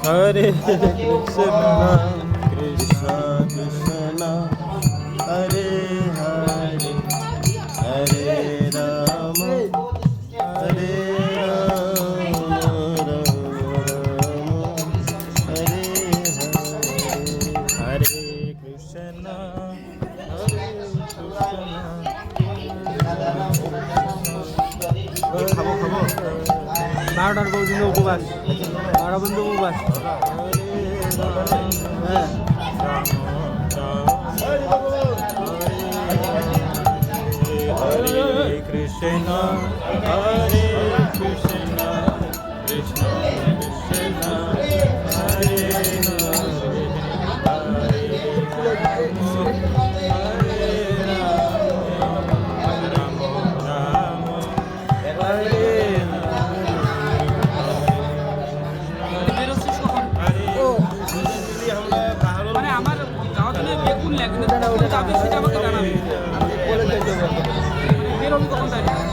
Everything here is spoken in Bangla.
Hare Krishna, Krishna Krishna, Hare Hare, Hare Rama, Hare Rama, Hare Hare, Hare Krishna, Hare Krishna. খাবো খাবো 12টার পর্যন্ত উপবাস 12 পর্যন্ত উপবাস হ্যাঁ হরে কৃষ্ণ হরে কৃষ্ণ কৃষ্ণ কৃষ্ণ হরে সেটা আমাকে জানাবে বেরোবি কখন তাই